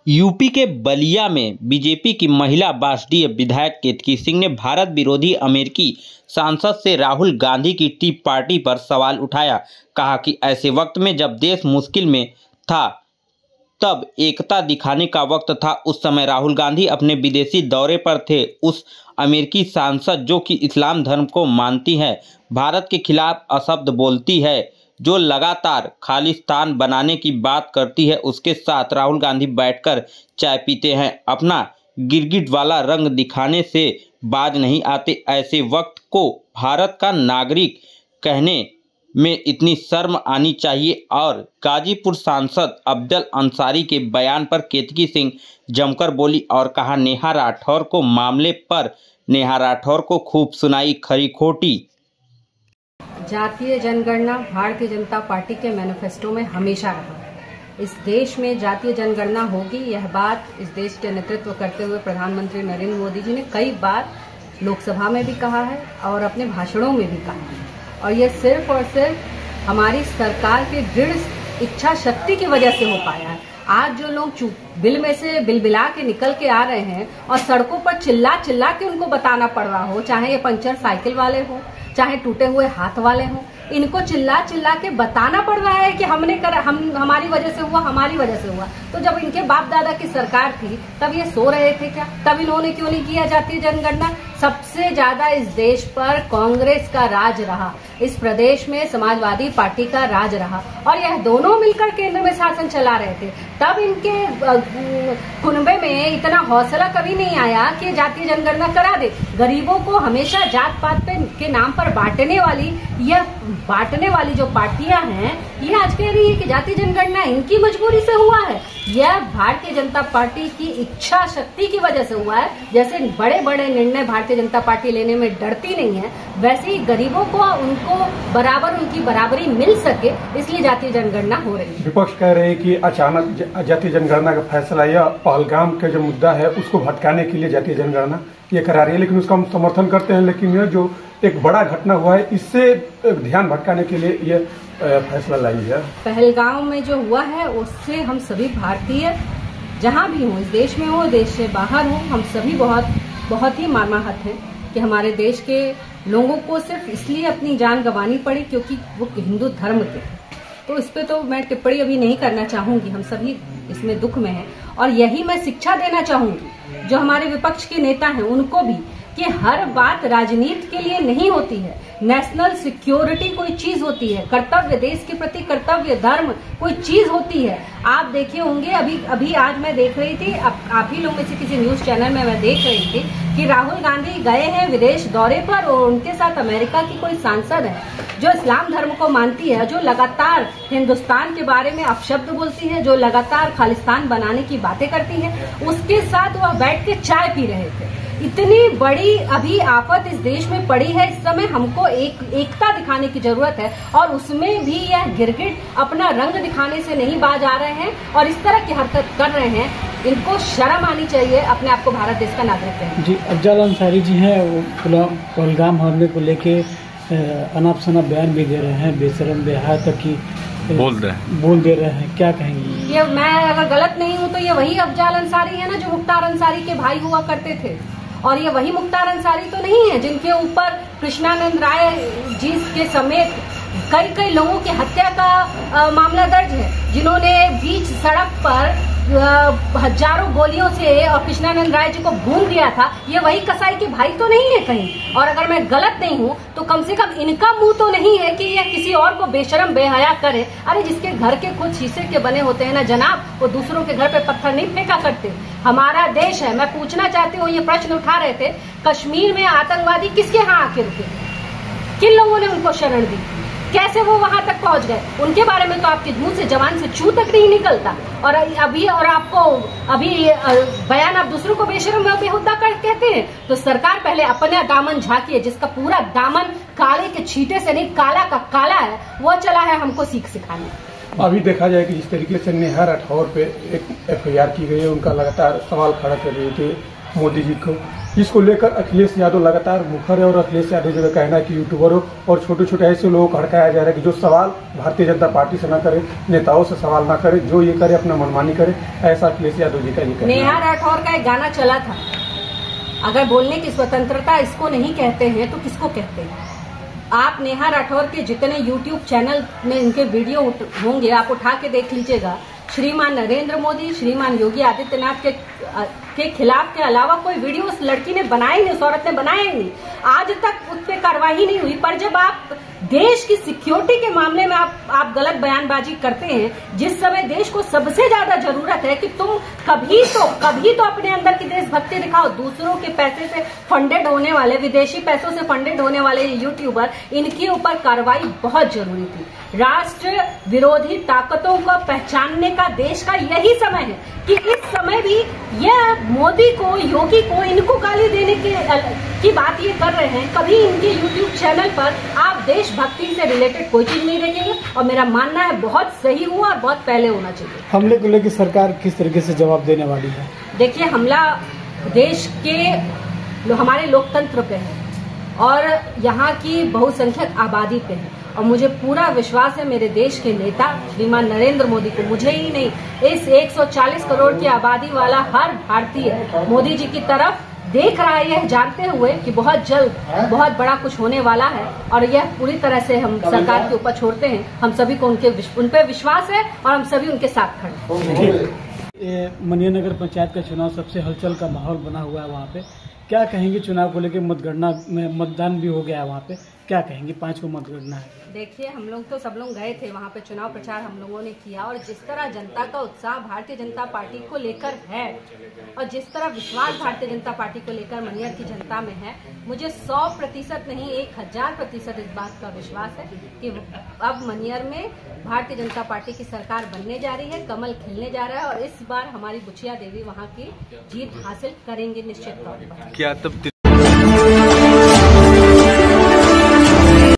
UP के बलिया में BJP की महिला वासदीय विधायक केतकी सिंह ने भारत विरोधी अमेरिकी सांसद से राहुल गांधी की टी पार्टी पर सवाल उठाया। कहा कि ऐसे वक्त में जब देश मुश्किल में था तब एकता दिखाने का वक्त था। उस समय राहुल गांधी अपने विदेशी दौरे पर थे। उस अमेरिकी सांसद जो कि इस्लाम धर्म को मानती है, भारत के खिलाफ अपशब्द बोलती है, जो लगातार खालिस्तान बनाने की बात करती है, उसके साथ राहुल गांधी बैठकर चाय पीते हैं। अपना गिरगिट वाला रंग दिखाने से बाज नहीं आते। ऐसे वक्त को भारत का नागरिक कहने में इतनी शर्म आनी चाहिए। और गाजीपुर सांसद अफजल अंसारी के बयान पर केतकी सिंह जमकर बोली और कहा, नेहा राठौर को मामले पर नेहा राठौर को खूब सुनाई खरी खोटी। जातीय जनगणना भारतीय जनता पार्टी के मैनिफेस्टो में हमेशा रहा। इस देश में जातीय जनगणना होगी, यह बात इस देश के नेतृत्व करते हुए प्रधानमंत्री नरेंद्र मोदी जी ने कई बार लोकसभा में भी कहा है और अपने भाषणों में भी कहा है। और यह सिर्फ और सिर्फ हमारी सरकार की दृढ़ इच्छा शक्ति की वजह से हो पाया है। आज जो लोग बिल में से बिलबिला के निकल के आ रहे हैं और सड़कों पर चिल्ला चिल्ला के उनको बताना पड़ रहा हो, चाहे ये पंचर साइकिल वाले हो, चाहे टूटे हुए हाथ वाले हों, इनको चिल्ला चिल्ला के बताना पड़ रहा है कि हमारी वजह से हुआ, हमारी वजह से हुआ। तो जब इनके बाप दादा की सरकार थी तब ये सो रहे थे क्या? तब इन्होंने क्यों नहीं किया जातीय जनगणना? सबसे ज्यादा इस देश पर कांग्रेस का राज रहा, इस प्रदेश में समाजवादी पार्टी का राज रहा और यह दोनों मिलकर केंद्र में शासन चला रहे थे। तब इनके कुनबे में इतना हौसला कभी नहीं आया कि जातीय जनगणना करा दे। गरीबों को हमेशा जात पात के नाम पर बांटने वाली जो पार्टियां हैं, ये आज कह रही है कि जातीय जनगणना इनकी मजबूरी से हुआ है। यह भारतीय जनता पार्टी की इच्छा शक्ति की वजह से हुआ है। जैसे बड़े बड़े निर्णय भारतीय जनता पार्टी लेने में डरती नहीं है, वैसे ही गरीबों को उनको बराबर उनकी बराबरी मिल सके, इसलिए जातीय जनगणना हो रही है। विपक्ष कह रहे हैं कि अचानक जातीय जनगणना का फैसला या पहलगाम का जो मुद्दा है उसको भटकाने के लिए जातीय जनगणना ये करा रही है, लेकिन उसका हम समर्थन करते हैं। लेकिन यह जो एक बड़ा घटना हुआ है, इससे ध्यान भटकाने के लिए ये फैसला लाई है। पहलगाम में जो हुआ है उससे हम सभी भारतीय जहां भी हो, इस देश में हो, देश से बाहर हो, हम सभी बहुत ही मर्माहत हैं कि हमारे देश के लोगों को सिर्फ इसलिए अपनी जान गंवानी पड़ी क्योंकि वो हिंदू धर्म के। तो इस पे तो मैं टिप्पणी अभी नहीं करना चाहूंगी, हम सभी इसमें दुख में हैं। और यही मैं शिक्षा देना चाहूंगी जो हमारे विपक्ष के नेता हैं उनको भी, कि हर बात राजनीति के लिए नहीं होती है। नेशनल सिक्योरिटी कोई चीज होती है, कर्तव्य, देश के प्रति कर्तव्य, धर्म कोई चीज होती है। आप देखे होंगे, अभी आज मैं देख रही थी, आप ही लोग में से किसी न्यूज चैनल में मैं देख रही थी कि राहुल गांधी गए हैं विदेश दौरे पर और उनके साथ अमेरिका की कोई सांसद है जो इस्लाम धर्म को मानती है, जो लगातार हिंदुस्तान के बारे में अपशब्द बोलती है, जो लगातार खालिस्तान बनाने की बातें करती है, उसके साथ वह बैठ के चाय पी रहे थे। इतनी बड़ी अभी आफत इस देश में पड़ी है, इस समय हमको एकता दिखाने की जरूरत है और उसमें भी यह गिरगिट अपना रंग दिखाने से नहीं बाज आ रहे हैं और इस तरह की हरकत कर रहे हैं। इनको शर्म आनी चाहिए, अपने आप को भारत देश का नागरिक कहने। जी, अफजल अंसारी जी हैं, वो पहलगाम हमले को लेके अनाप शनाप बयान भी दे रहे हैं, बेशरम बेहया तक की बोल दे रहे हैं, क्या कहेंगे? ये मैं अगर गलत नहीं हूँ तो ये वही अफजल अंसारी है ना जो मुख्तार अंसारी के भाई हुआ करते थे। और ये वही मुख्तार अंसारी तो नहीं है जिनके ऊपर कृष्णानंद राय जी के समेत कई लोगों की हत्या का मामला दर्ज है, जिन्होंने बीच सड़क पर हजारों गोलियों से और कृष्णानंद राय जी को भून दिया था। ये वही कसाई के भाई तो नहीं है कहीं। और अगर मैं गलत नहीं हूँ तो कम से कम इनका मुंह तो नहीं है कि यह किसी और को बेशरम बेहया करे। अरे जिसके घर के खुद शीशे के बने होते हैं ना जनाब, वो दूसरों के घर पे पत्थर नहीं फेंका करते। हमारा देश है। मैं पूछना चाहती हूँ, ये प्रश्न उठा रहे थे, कश्मीर में आतंकवादी किसके यहाँ आके रुके? किन लोगों ने उनको शरण दी? कैसे वो वहां तक पहुंच गए? उनके बारे में तो आपके मुंह से जबान से छू तक नहीं निकलता। और आपको अभी बयान आप दूसरों को बेशरम बेहुदा कहते हैं। तो सरकार पहले अपने दामन झांकिए, जिसका पूरा दामन काले के छींटे से नहीं, काला का काला है, वो चला है हमको सीख सिखाने। अभी देखा जाए कि जिस तरीके से नेहा राठौर पे एक FIR की गई है, उनका लगातार सवाल खड़ा कर रही थी मोदी जी को। इसको लेकर अखिलेश यादव लगातार मुखर है और अखिलेश यादव जी का कहना है कि यूट्यूबरों और छोटे छोटे ऐसे लोगों को हड़काया जा रहा है कि जो सवाल भारतीय जनता पार्टी से न करे, नेताओं से सवाल न करे, जो ये करे अपना मनमानी करे, ऐसा अखिलेश यादव जी का ये कहना है। नेहा राठौर का एक गाना चला था, अगर बोलने की स्वतंत्रता इसको नहीं कहते हैं तो किसको कहते हैं? आप नेहा राठौर के जितने YouTube चैनल में इनके वीडियो होंगे आप उठा के देख लीजिएगा, श्रीमान नरेंद्र मोदी, श्रीमान योगी आदित्यनाथ के खिलाफ के अलावा कोई वीडियो उस लड़की ने बनाया ही नहीं, उस औरत ने बनाया ही नहीं। आज तक उस पर कार्रवाई नहीं हुई। पर जब आप देश की सिक्योरिटी के मामले में आप गलत बयानबाजी करते हैं, जिस समय देश को सबसे ज्यादा जरूरत है कि तुम कभी तो अपने अंदर की देशभक्ति दिखाओ। दूसरों के पैसे से फंडेड होने वाले, विदेशी पैसों से फंडेड होने वाले यूट्यूबर, इनके ऊपर कार्रवाई बहुत जरूरी थी। राष्ट्र विरोधी ताकतों को पहचानने का देश का यही समय है कि इस समय भी यह मोदी को, योगी को, इनको गाली देने की बात ये कर रहे हैं। कभी इनके YouTube चैनल पर आप देशभक्ति से रिलेटेड कोई चीज नहीं देखेंगे और मेरा मानना है बहुत सही हुआ और बहुत पहले होना चाहिए। हमले को लेकर सरकार किस तरीके से जवाब देने वाली है? देखिए, हमला देश के हमारे लोकतंत्र पे है और यहाँ की बहुसंख्यक आबादी पे है और मुझे पूरा विश्वास है मेरे देश के नेता श्रीमान नरेंद्र मोदी को, मुझे ही नहीं, इस 140 करोड़ की आबादी वाला हर भारतीय मोदी जी की तरफ देख रहा है, यह जानते हुए कि बहुत जल्द बहुत बड़ा कुछ होने वाला है और यह पूरी तरह से हम सरकार के ऊपर छोड़ते हैं। हम सभी को उन पे विश्वास है और हम सभी उनके साथ खड़े हैं। मनिया नगर पंचायत का चुनाव सबसे हलचल का माहौल बना हुआ है। वहाँ पे क्या कहेंगे? चुनाव को लेकर मतगणना में मतदान भी हो गया है, वहाँ पे क्या कहेंगे? 5 को मतगणना है। देखिए, हम लोग तो सब लोग गए थे वहाँ पे, चुनाव प्रचार हम लोगों ने किया और जिस तरह जनता का उत्साह भारतीय जनता पार्टी को लेकर है और जिस तरह विश्वास भारतीय जनता पार्टी को लेकर मनियर की जनता में है, मुझे 100% नहीं 1000% इस बात का विश्वास है कि अब मनियर में भारतीय जनता पार्टी की सरकार बनने जा रही है, कमल खिलने जा रहा है और इस बार हमारी बुचिया देवी वहाँ की जीत हासिल करेंगे निश्चित तौर पर। क्या तब